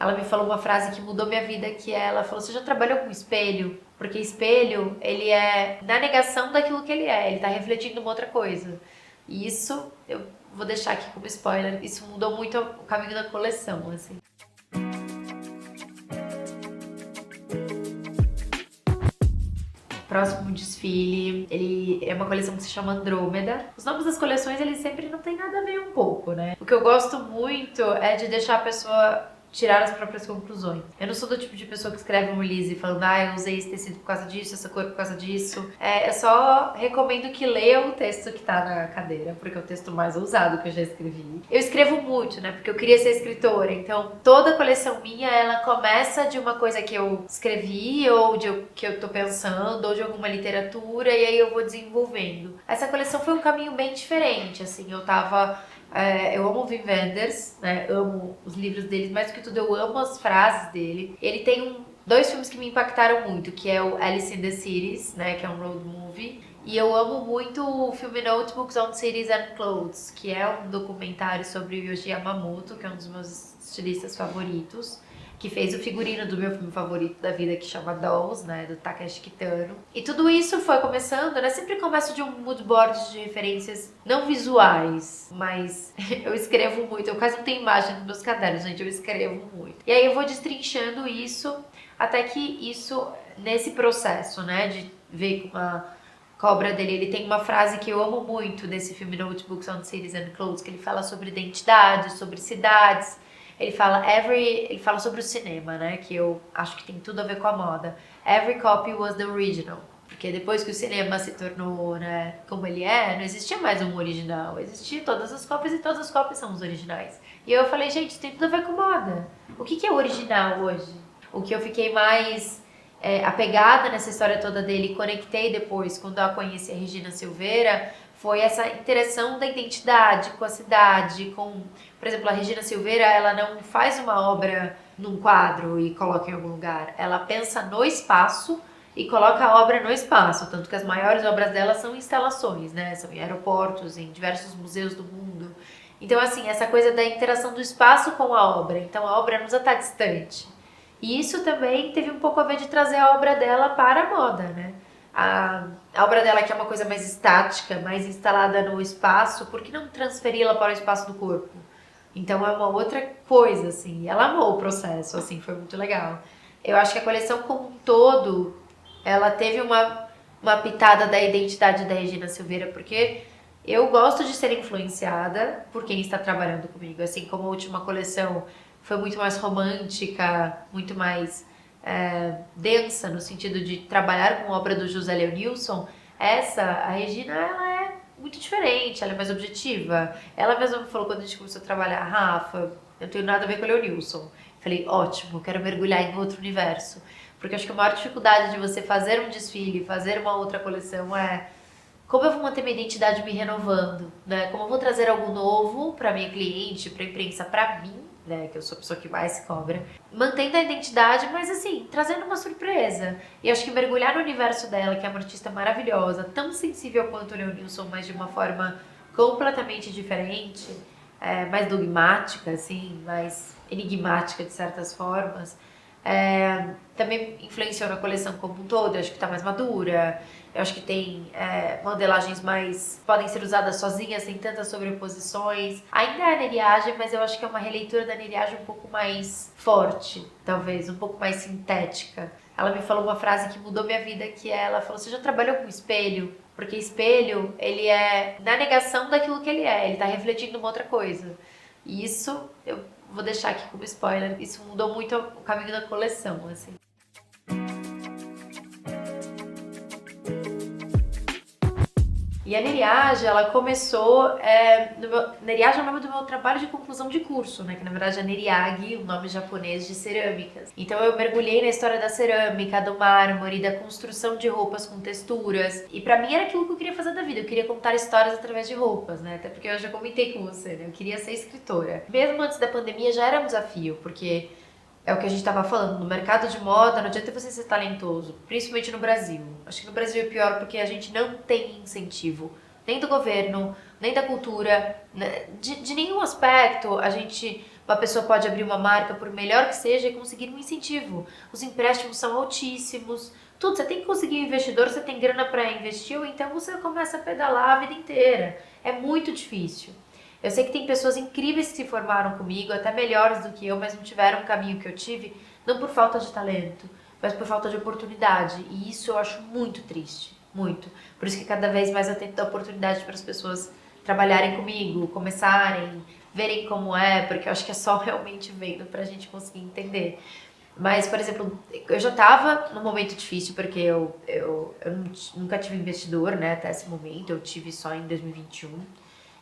ela me falou uma frase que mudou minha vida, que ela falou: você já trabalhou com espelho? Porque espelho, ele é na negação daquilo que ele tá refletindo uma outra coisa. E isso, eu vou deixar aqui como spoiler, isso mudou muito o caminho da coleção, assim. Próximo desfile, ele é uma coleção que se chama Andrômeda. Os nomes das coleções, eles sempre não tem nada a ver um pouco, né? O que eu gosto muito é de deixar a pessoa tirar as próprias conclusões. Eu não sou do tipo de pessoa que escreve um release falando: eu usei esse tecido por causa disso, essa cor por causa disso. Eu só recomendo que leia o texto que tá na cadeira, porque é o texto mais ousado que eu já escrevi. Eu escrevo muito, né, porque eu queria ser escritora, então toda coleção minha, ela começa de uma coisa que eu escrevi, ou que eu tô pensando, ou de alguma literatura, e aí eu vou desenvolvendo. Essa coleção foi um caminho bem diferente, assim, eu amo o Wim Wenders, né? Amo os livros dele, mais do que tudo eu amo as frases dele. Ele tem dois filmes que me impactaram muito, que é o Alice in the Cities, né? Que é um road movie. E eu amo muito o filme Notebooks on Cities and Clothes, que é um documentário sobre o Yohji Yamamoto, que é um dos meus estilistas favoritos, que fez o figurino do meu filme favorito da vida, que chama Dolls, né, do Takeshi Kitano. E tudo isso foi começando, né, sempre começo de um mood board de referências não visuais, mas eu escrevo muito, eu quase não tenho imagem nos meus cadernos, gente, eu escrevo muito. E aí eu vou destrinchando isso, até que isso, nesse processo, né, de ver com a cobra dele, ele tem uma frase que eu amo muito desse filme Notebooks on Cities and Clothes, que ele fala sobre identidade, sobre cidades. Ele fala sobre o cinema, né? Que eu acho que tem tudo a ver com a moda. Every copy was the original. Porque depois que o cinema se tornou, né, como ele é, não existia mais um original. Existia todas as cópias e todas as cópias são os originais. E eu falei: gente, isso tem tudo a ver com moda. O que é o original hoje? O que eu fiquei mais apegada nessa história toda dele e conectei depois, quando eu conheci a Regina Silveira, foi essa interação da identidade com a cidade, com... Por exemplo, a Regina Silveira, ela não faz uma obra num quadro e coloca em algum lugar. Ela pensa no espaço e coloca a obra no espaço. Tanto que as maiores obras dela são instalações, né? São em aeroportos, em diversos museus do mundo. Então, assim, essa coisa da interação do espaço com a obra. Então, a obra não precisa estar distante. E isso também teve um pouco a ver de trazer a obra dela para a moda, né? A obra dela, que é uma coisa mais estática, mais instalada no espaço, por que não transferi-la para o espaço do corpo? Então é uma outra coisa, assim. Ela amou o processo, assim, foi muito legal. Eu acho que a coleção como um todo, ela teve uma pitada da identidade da Regina Silveira, porque eu gosto de ser influenciada por quem está trabalhando comigo. Assim como a última coleção foi muito mais romântica, muito mais densa, no sentido de trabalhar com a obra do José Leonilson, a Regina, ela é muito diferente, ela é mais objetiva. Ela mesma me falou quando a gente começou a trabalhar: Rafa, eu não tenho nada a ver com o Leonilson. Falei: ótimo, quero mergulhar em outro universo. Porque acho que a maior dificuldade de você fazer um desfile, fazer uma outra coleção é: como eu vou manter minha identidade me renovando, né? Como eu vou trazer algo novo para minha cliente, para a imprensa, para mim, né, que eu sou a pessoa que mais se cobra, mantendo a identidade, mas assim, trazendo uma surpresa. E acho que mergulhar no universo dela, que é uma artista maravilhosa, tão sensível quanto o Leonilson, mas de uma forma completamente diferente, mais dogmática, assim, mais enigmática de certas formas, também influenciou na coleção como um todo. Eu acho que tá mais madura, eu acho que tem modelagens mais... podem ser usadas sozinhas, sem tantas sobreposições. Ainda é a neriagem, mas eu acho que é uma releitura da neriagem um pouco mais forte, talvez, um pouco mais sintética. Ela me falou uma frase que mudou minha vida, que ela falou: você já trabalhou com espelho? Porque espelho, ele é na negação daquilo que ele tá refletindo uma outra coisa. E isso, eu vou deixar aqui como spoiler, isso mudou muito o caminho da coleção, assim. E a Neriage, ela começou... Neriage é o nome do meu trabalho de conclusão de curso, né? Que na verdade é Neriage, o nome japonês de cerâmicas. Então eu mergulhei na história da cerâmica, do mármore, da construção de roupas com texturas. E pra mim era aquilo que eu queria fazer da vida. Eu queria contar histórias através de roupas, né? Até porque eu já comentei com você, né? Eu queria ser escritora. Mesmo antes da pandemia já era um desafio, porque... é o que a gente estava falando, no mercado de moda não adianta você ser talentoso, principalmente no Brasil. Acho que no Brasil é pior porque a gente não tem incentivo, nem do governo, nem da cultura, né? De nenhum aspecto a gente Uma pessoa pode abrir uma marca, por melhor que seja, e conseguir um incentivo. Os empréstimos são altíssimos, tudo. Você tem que conseguir um investidor, você tem grana para investir, ou então você começa a pedalar a vida inteira. É muito difícil. Eu sei que tem pessoas incríveis que se formaram comigo, até melhores do que eu, mas não tiveram o caminho que eu tive, não por falta de talento, mas por falta de oportunidade. E isso eu acho muito triste, muito. Por isso que cada vez mais eu tento dar oportunidade para as pessoas trabalharem comigo, começarem, verem como é, porque eu acho que é só realmente vendo pra gente conseguir entender. Mas, por exemplo, eu já estava num momento difícil, porque nunca tive investidor, né, até esse momento, eu tive só em 2021.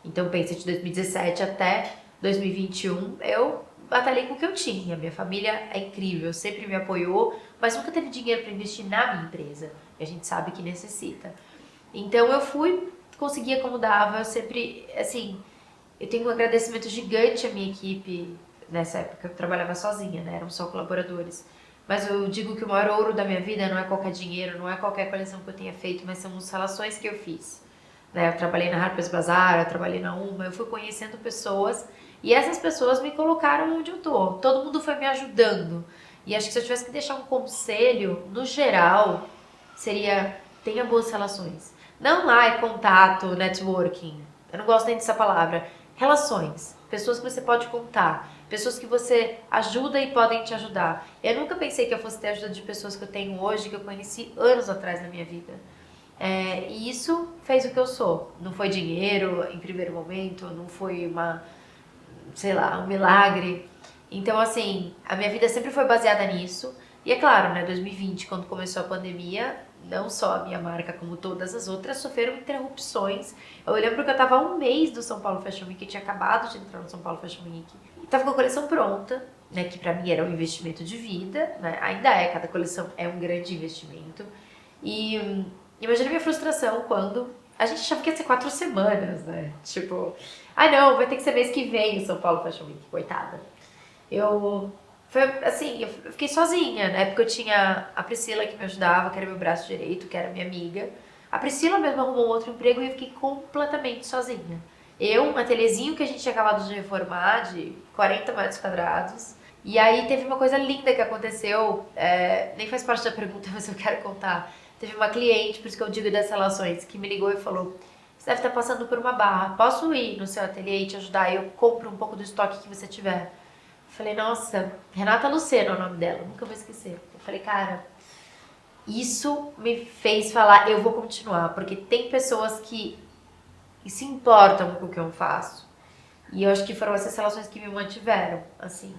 Então, pensa, de 2017 até 2021, eu batalhei com o que eu tinha. Minha família é incrível, sempre me apoiou, mas nunca teve dinheiro para investir na minha empresa. E a gente sabe que necessita. Então, eu conseguia como dava, eu sempre, assim, eu tenho um agradecimento gigante à minha equipe. Nessa época eu trabalhava sozinha, né? Eram só colaboradores. Mas eu digo que o maior ouro da minha vida não é qualquer dinheiro, não é qualquer coleção que eu tenha feito, mas são as relações que eu fiz. Né? Eu trabalhei na Harper's Bazaar, eu trabalhei na Uma, eu fui conhecendo pessoas e essas pessoas me colocaram onde eu tô. Todo mundo foi me ajudando. E acho que se eu tivesse que deixar um conselho, no geral, seria tenha boas relações. Não lá é contato, networking. Eu não gosto nem dessa palavra. Relações. Pessoas que você pode contar. Pessoas que você ajuda e podem te ajudar. Eu nunca pensei que eu fosse ter a ajuda de pessoas que eu tenho hoje, que eu conheci anos atrás na minha vida. E isso fez o que eu sou. Não foi dinheiro em primeiro momento, não foi sei lá, um milagre. Então, assim, a minha vida sempre foi baseada nisso. E é claro, né, 2020, quando começou a pandemia, não só a minha marca, como todas as outras, sofreram interrupções. Eu lembro que eu tava há um mês do São Paulo Fashion Week, eu tinha acabado de entrar no São Paulo Fashion Week. E tava com a coleção pronta, né, que pra mim era um investimento de vida, né, ainda é, cada coleção é um grande investimento. E imagina a minha frustração quando a gente achava que ia ser 4 semanas, né, tipo, não, vai ter que ser mês que vem o São Paulo Fashion Week, coitada. Foi assim, eu fiquei sozinha, né? Porque eu tinha a Priscila que me ajudava, que era meu braço direito, que era minha amiga. A Priscila mesmo arrumou um outro emprego e eu fiquei completamente sozinha. Um ateliêzinho que a gente tinha acabado de reformar, de 40 metros quadrados. E aí teve uma coisa linda que aconteceu, nem faz parte da pergunta, mas eu quero contar. Teve uma cliente, por isso que eu digo das relações, que me ligou e falou: você deve estar passando por uma barra, posso ir no seu ateliê e te ajudar? Eu compro um pouco do estoque que você tiver. Falei, nossa, Renata Luceno é o nome dela, nunca vou esquecer. Eu falei, cara, isso me fez falar, eu vou continuar, porque tem pessoas que se importam com o que eu faço. E eu acho que foram essas relações que me mantiveram, assim.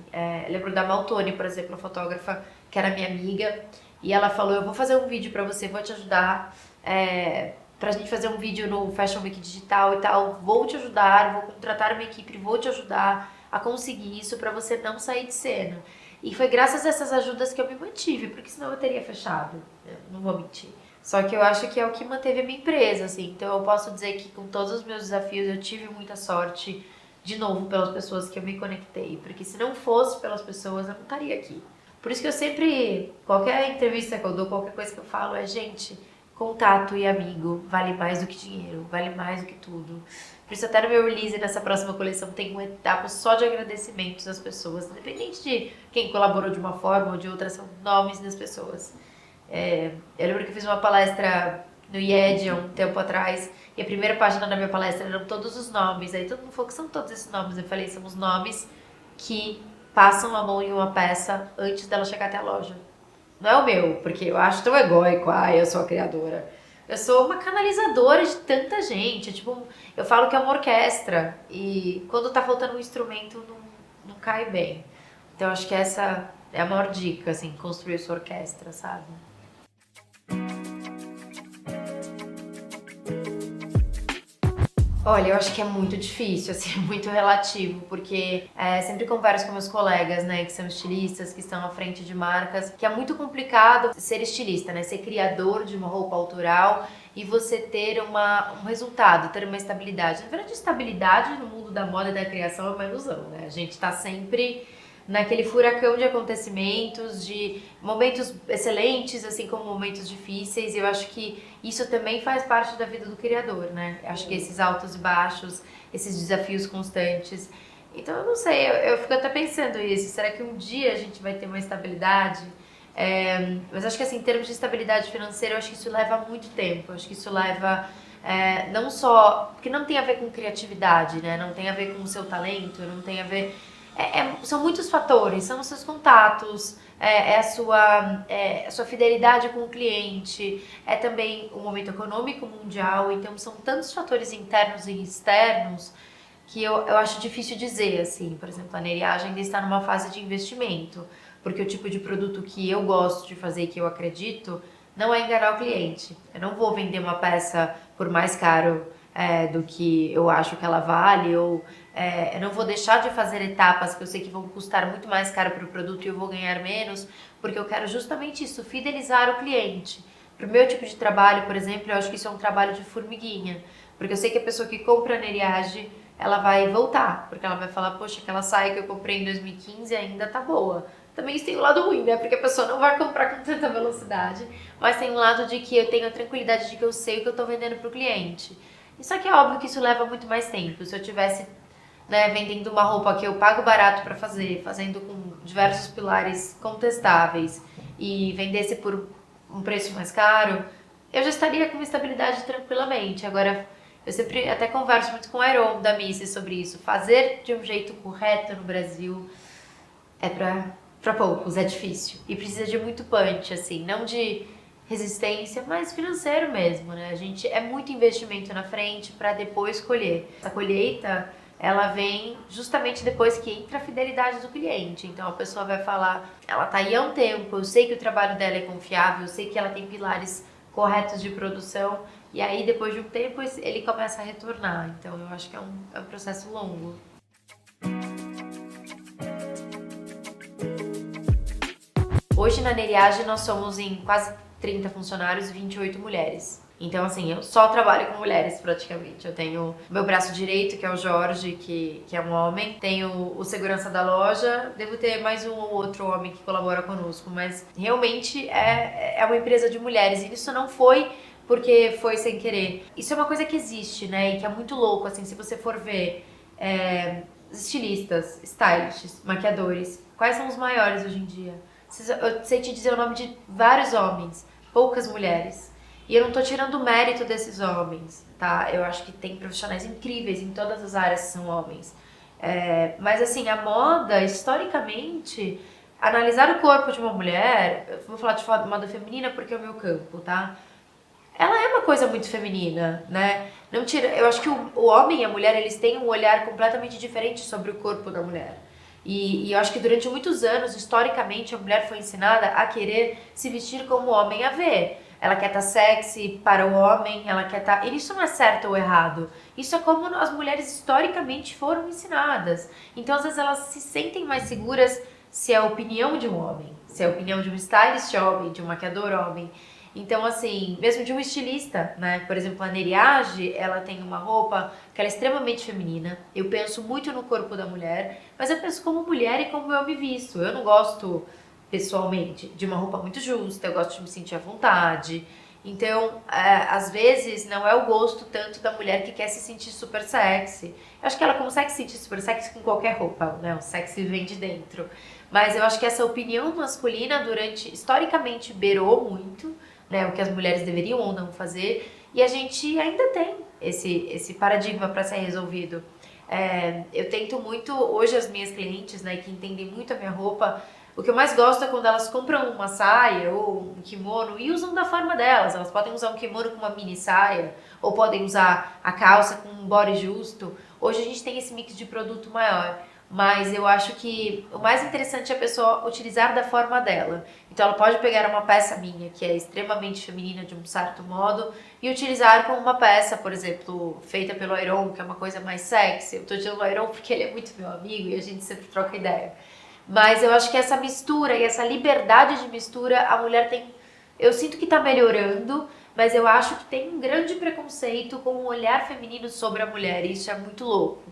Lembro da Maltone, por exemplo, a fotógrafa, que era minha amiga, e ela falou, eu vou fazer um vídeo pra você, vou te ajudar, pra gente fazer um vídeo no Fashion Week Digital e tal, vou te ajudar, vou contratar uma equipe, vou te ajudar a conseguir isso pra você não sair de cena. E foi graças a essas ajudas que eu me mantive, porque senão eu teria fechado, não vou mentir. Só que eu acho que é o que manteve a minha empresa, assim. Então eu posso dizer que com todos os meus desafios eu tive muita sorte, de novo, pelas pessoas que eu me conectei. Porque se não fosse pelas pessoas, eu não estaria aqui. Por isso que eu sempre, qualquer entrevista que eu dou, qualquer coisa que eu falo gente, contato e amigo vale mais do que dinheiro, vale mais do que tudo. Por isso até no meu release, nessa próxima coleção, tem uma etapa só de agradecimentos às pessoas, independente de quem colaborou de uma forma ou de outra, são nomes das pessoas. Eu lembro que eu fiz uma palestra no IED há um tempo atrás, e a primeira página da minha palestra eram todos os nomes, aí todo mundo falou que são todos esses nomes, eu falei, são os nomes que passam a mão em uma peça antes dela chegar até a loja. Não é o meu, porque eu acho tão egóico, eu sou a criadora. Eu sou uma canalizadora de tanta gente. Tipo, eu falo que é uma orquestra. E quando tá faltando um instrumento, não cai bem. Então acho que essa é a maior dica, assim, construir sua orquestra, sabe? Olha, eu acho que é muito difícil, assim, muito relativo, porque sempre converso com meus colegas, né, que são estilistas, que estão à frente de marcas, que é muito complicado ser estilista, né, ser criador de uma roupa autoral e você ter um resultado, ter uma estabilidade. Na verdade, estabilidade no mundo da moda e da criação é uma ilusão, né, a gente tá sempre naquele furacão de acontecimentos, de momentos excelentes, assim como momentos difíceis. Eu acho que isso também faz parte da vida do criador, né? Eu acho que esses altos e baixos, esses desafios constantes. Então eu não sei, eu fico até pensando isso. Será que um dia a gente vai ter uma estabilidade? Mas acho que assim, em termos de estabilidade financeira, eu acho que isso leva muito tempo. Eu acho que isso leva não só. Porque não tem a ver com criatividade, né? Não tem a ver com o seu talento, não tem a ver. São muitos fatores, são os seus contatos, a sua fidelidade com o cliente, é também o momento econômico mundial, então são tantos fatores internos e externos que eu acho difícil dizer, assim, por exemplo, a Neriage ainda está numa fase de investimento, porque o tipo de produto que eu gosto de fazer e que eu acredito não é enganar o cliente. Eu não vou vender uma peça por mais caro do que eu acho que ela vale, ou eu não vou deixar de fazer etapas que eu sei que vão custar muito mais caro para o produto e eu vou ganhar menos, porque eu quero justamente isso, fidelizar o cliente. Para o meu tipo de trabalho, por exemplo, eu acho que isso é um trabalho de formiguinha, porque eu sei que a pessoa que compra a Neriage ela vai voltar, porque ela vai falar, poxa, aquela saia que eu comprei em 2015 ainda tá boa. Também isso tem um lado ruim, né? Porque a pessoa não vai comprar com tanta velocidade, mas tem um lado de que eu tenho a tranquilidade de que eu sei o que eu tô vendendo pro cliente. E só que é óbvio que isso leva muito mais tempo. Se eu tivesse, né, vendendo uma roupa que eu pago barato para fazer, fazendo com diversos pilares contestáveis e vendesse por um preço mais caro, eu já estaria com uma estabilidade tranquilamente. Agora, eu sempre até converso muito com o Iron da Missy sobre isso. Fazer de um jeito correto no Brasil é pra poucos, é difícil. E precisa de muito punch, assim, não de resistência, mas financeiro mesmo, né? A gente é muito investimento na frente para depois colher. A colheita, ela vem justamente depois que entra a fidelidade do cliente. Então a pessoa vai falar, ela tá aí há um tempo, eu sei que o trabalho dela é confiável, eu sei que ela tem pilares corretos de produção, e aí depois de um tempo ele começa a retornar. Então eu acho que é um processo longo. Hoje na Neriage nós somos em quase 30 funcionários e 28 mulheres. Então, assim, eu só trabalho com mulheres praticamente. Eu tenho meu braço direito, que é o Jorge, que é um homem. Tenho o segurança da loja. Devo ter mais um ou outro homem que colabora conosco. Mas realmente é uma empresa de mulheres. E isso não foi porque foi sem querer. Isso é uma coisa que existe, né? E que é muito louco, assim, se você for ver estilistas, stylists, maquiadores. Quais são os maiores hoje em dia? Eu sei te dizer o nome de vários homens, poucas mulheres. E eu não tô tirando o mérito desses homens, tá? Eu acho que tem profissionais incríveis em todas as áreas que são homens. Mas assim, a moda, historicamente, analisar o corpo de uma mulher, eu vou falar de moda feminina porque é o meu campo, tá? Ela é uma coisa muito feminina, né? Não tira, eu acho que o homem e a mulher, eles têm um olhar completamente diferente sobre o corpo da mulher. E eu acho que durante muitos anos, historicamente, a mulher foi ensinada a querer se vestir como o homem a vê. Ela quer estar sexy para o homem, ela quer estar... E isso não é certo ou errado. Isso é como as mulheres historicamente foram ensinadas. Então, às vezes, elas se sentem mais seguras se é a opinião de um homem, se é a opinião de um stylist homem, de um maquiador homem. Então, assim, mesmo de um estilista, né? Por exemplo, a Neriage, ela tem uma roupa que ela é extremamente feminina. Eu penso muito no corpo da mulher, mas eu penso como mulher e como eu me visto. Eu não gosto, pessoalmente, de uma roupa muito justa, eu gosto de me sentir à vontade. Então, às vezes, não é o gosto tanto da mulher que quer se sentir super sexy. Eu acho que ela consegue se sentir super sexy com qualquer roupa, né? O sexy vem de dentro. Mas eu acho que essa opinião masculina, historicamente, beirou muito, né, o que as mulheres deveriam ou não fazer, e a gente ainda tem esse paradigma para ser resolvido. Eu tento muito, hoje as minhas clientes, né, que entendem muito a minha roupa, o que eu mais gosto é quando elas compram uma saia ou um kimono e usam da forma delas. Elas podem usar um kimono com uma mini saia, ou podem usar a calça com um body justo. Hoje a gente tem esse mix de produto maior. Mas eu acho que o mais interessante é a pessoa utilizar da forma dela. Então ela pode pegar uma peça minha, que é extremamente feminina de um certo modo, e utilizar como uma peça, por exemplo, feita pelo Iron, que é uma coisa mais sexy. Eu tô dizendo o Iron porque ele é muito meu amigo e a gente sempre troca ideia. Mas eu acho que essa mistura e essa liberdade de mistura, a mulher tem... Eu sinto que tá melhorando, mas eu acho que tem um grande preconceito com o olhar feminino sobre a mulher, e isso é muito louco.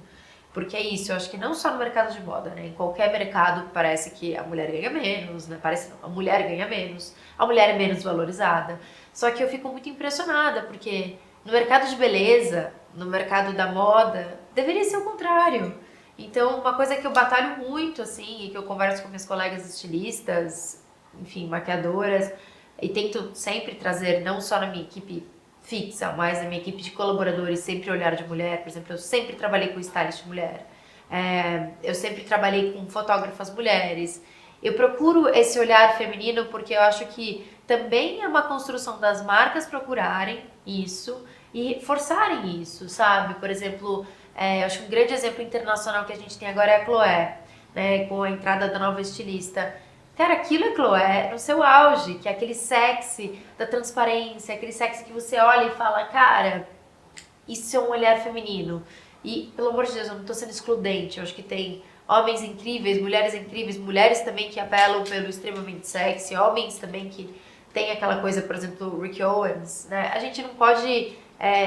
Porque é isso, eu acho que não só no mercado de moda, né? Em qualquer mercado parece que a mulher ganha menos, né? Parece não, a mulher ganha menos, a mulher é menos valorizada. Só que eu fico muito impressionada, porque no mercado de beleza, no mercado da moda, deveria ser o contrário. Então, uma coisa que eu batalho muito, assim, e que eu converso com minhas colegas estilistas, enfim, maquiadoras, e tento sempre trazer, não só na minha equipe fixa, mas na minha equipe de colaboradores, sempre olhar de mulher. Por exemplo, eu sempre trabalhei com stylist mulher, eu sempre trabalhei com fotógrafas mulheres. Eu procuro esse olhar feminino porque eu acho que também é uma construção das marcas procurarem isso e forçarem isso, sabe? Por exemplo, eu acho que um grande exemplo internacional que a gente tem agora é a Chloé, né? Com a entrada da nova estilista. Cara, aquilo é Chloé no seu auge, que é aquele sexy da transparência, aquele sexy que você olha e fala, cara, isso é um olhar feminino. E, pelo amor de Deus, eu não tô sendo excludente, eu acho que tem homens incríveis, mulheres também que apelam pelo extremamente sexy, homens também que tem aquela coisa, por exemplo, Rick Owens, né? A gente não pode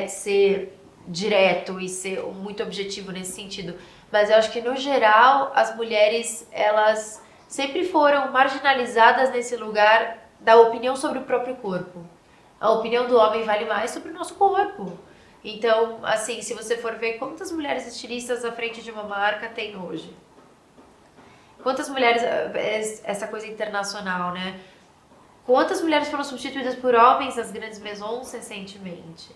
ser direto e ser muito objetivo nesse sentido, mas eu acho que no geral as mulheres elas sempre foram marginalizadas nesse lugar da opinião sobre o próprio corpo. A opinião do homem vale mais sobre o nosso corpo. Então, assim, se você for ver quantas mulheres estilistas à frente de uma marca tem hoje, quantas mulheres, essa coisa internacional, né? Quantas mulheres foram substituídas por homens nas grandes maisons recentemente?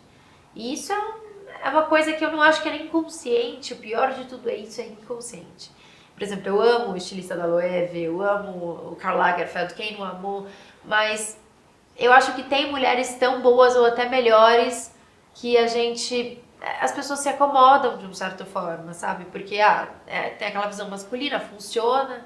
E isso é uma coisa que eu não acho que é nem inconsciente. O pior de tudo é isso, é inconsciente. Por exemplo, eu amo o estilista da Loewe, eu amo o Karl Lagerfeld, quem não amou, mas eu acho que tem mulheres tão boas ou até melhores que as pessoas se acomodam de uma certa forma, sabe? Porque tem aquela visão masculina, funciona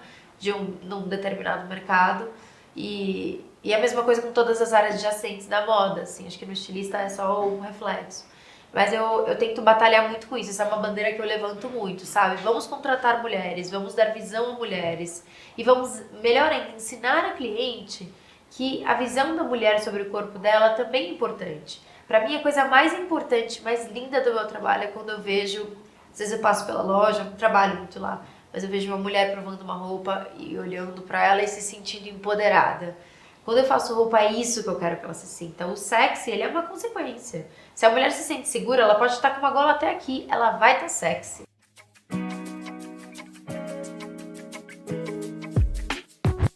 num determinado mercado e a mesma coisa com todas as áreas adjacentes da moda, assim, acho que no estilista é só um reflexo. Mas eu tento batalhar muito com isso, essa é uma bandeira que eu levanto muito, sabe? Vamos contratar mulheres, vamos dar visão a mulheres e vamos, melhor ainda, ensinar a cliente que a visão da mulher sobre o corpo dela também é importante. Pra mim, a coisa mais importante, mais linda do meu trabalho é quando eu vejo, às vezes eu passo pela loja, não trabalho muito lá, mas eu vejo uma mulher provando uma roupa e olhando pra ela e se sentindo empoderada. Quando eu faço roupa, é isso que eu quero que ela se sinta. O sexy, ele é uma consequência. Se a mulher se sente segura, ela pode estar com uma gola até aqui, ela vai estar sexy.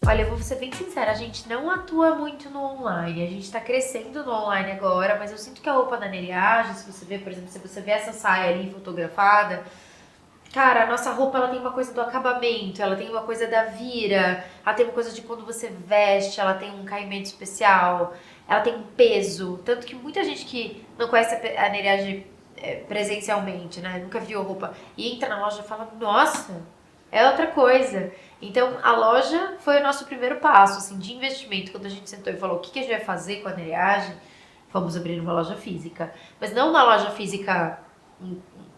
Olha, eu vou ser bem sincera, a gente não atua muito no online, a gente tá crescendo no online agora, mas eu sinto que a roupa da Neriage, se você vê, por exemplo, se você vê essa saia ali fotografada, cara, a nossa roupa ela tem uma coisa do acabamento, ela tem uma coisa da vira, ela tem uma coisa de quando você veste, ela tem um caimento especial, ela tem um peso, tanto que muita gente que não conhece a Neriage presencialmente, né, nunca viu a roupa, e entra na loja e fala, nossa, é outra coisa. Então, a loja foi o nosso primeiro passo, assim, de investimento. Quando a gente sentou e falou o que a gente vai fazer com a Nereage, vamos abrir uma loja física. Mas não uma loja física,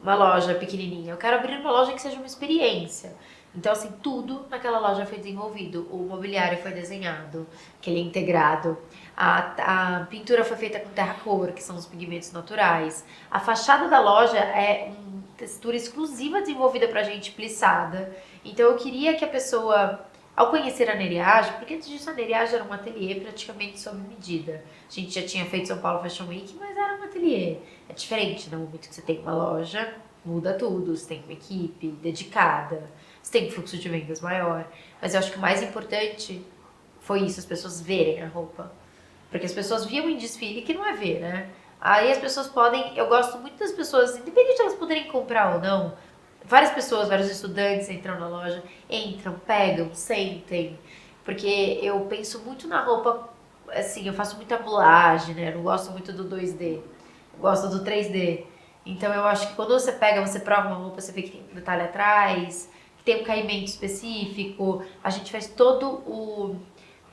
uma loja pequenininha. Eu quero abrir uma loja que seja uma experiência. Então, assim, tudo naquela loja foi desenvolvido. O mobiliário foi desenhado, que ele é integrado. A pintura foi feita com terra-cor, que são os pigmentos naturais. A fachada da loja é uma textura exclusiva desenvolvida pra gente, plissada. Então, eu queria que a pessoa, ao conhecer a Neriage, porque antes disso a Neriage era um ateliê praticamente sob medida. A gente já tinha feito São Paulo Fashion Week, mas era um ateliê. É diferente, no momento que você tem uma loja, muda tudo. Você tem uma equipe dedicada, você tem um fluxo de vendas maior. Mas eu acho que o mais importante foi isso, as pessoas verem a roupa. Porque as pessoas viam em desfile, que não é ver, né? Aí as pessoas podem, eu gosto muito das pessoas, independente de elas poderem comprar ou não, várias pessoas, vários estudantes entram na loja, entram, pegam, sentem, porque eu penso muito na roupa, assim, eu faço muita moulagem, né? Eu não gosto muito do 2D, eu gosto do 3D. Então eu acho que quando você pega, você prova uma roupa, você vê que tem um detalhe atrás, que tem um caimento específico, a gente faz todo o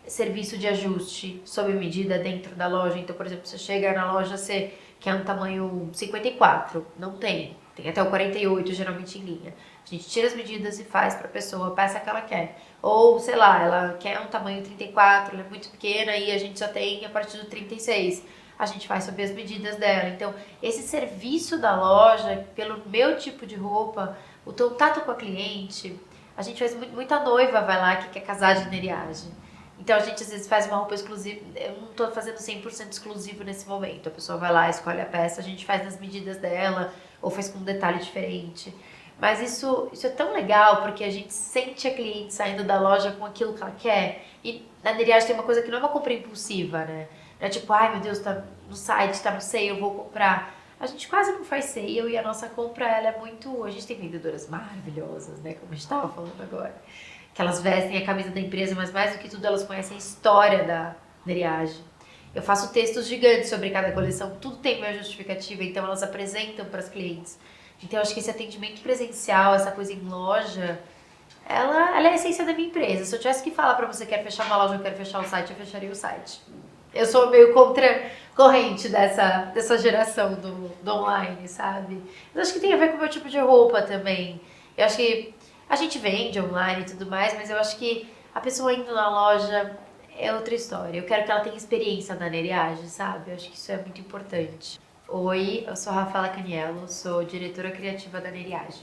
serviço de ajuste sob medida dentro da loja. Então, por exemplo, você chega na loja, você quer um tamanho 54, não tem. Tem até o 48, geralmente em linha. A gente tira as medidas e faz pra pessoa a peça que ela quer. Ou, sei lá, ela quer um tamanho 34, ela é muito pequena e a gente só tem a partir do 36. A gente faz sob as medidas dela. Então, esse serviço da loja, pelo meu tipo de roupa, o contato com a cliente, a gente faz muita noiva vai lá que quer casar de neriagem. Então a gente às vezes faz uma roupa exclusiva, eu não tô fazendo 100% exclusivo nesse momento. A pessoa vai lá, escolhe a peça, a gente faz nas medidas dela, ou faz com um detalhe diferente. Mas isso é tão legal porque a gente sente a cliente saindo da loja com aquilo que ela quer. E na Neriage tem uma coisa que não é uma compra impulsiva, né? Não é tipo, ai meu Deus, tá no site, tá no sale, eu vou comprar. A gente quase não faz sale e a nossa compra, ela é muito... A gente tem vendedoras maravilhosas, né? Como a gente tava falando agora. Que elas vestem a camisa da empresa, mas mais do que tudo elas conhecem a história da Neriage. Eu faço textos gigantes sobre cada coleção, tudo tem uma justificativa, então elas apresentam para as clientes. Então eu acho que esse atendimento presencial, essa coisa em loja, ela é a essência da minha empresa. Se eu tivesse que falar para você que quer fechar uma loja ou quer fechar o site, eu fecharia o site. Eu sou meio contra-corrente dessa geração do online, sabe? Mas acho que tem a ver com o meu tipo de roupa também. Eu acho que a gente vende online e tudo mais, mas eu acho que a pessoa indo na loja é outra história. Eu quero que ela tenha experiência na Neriage, sabe? Eu acho que isso é muito importante. Oi, eu sou a Rafaela Caniello, sou diretora criativa da Neriage.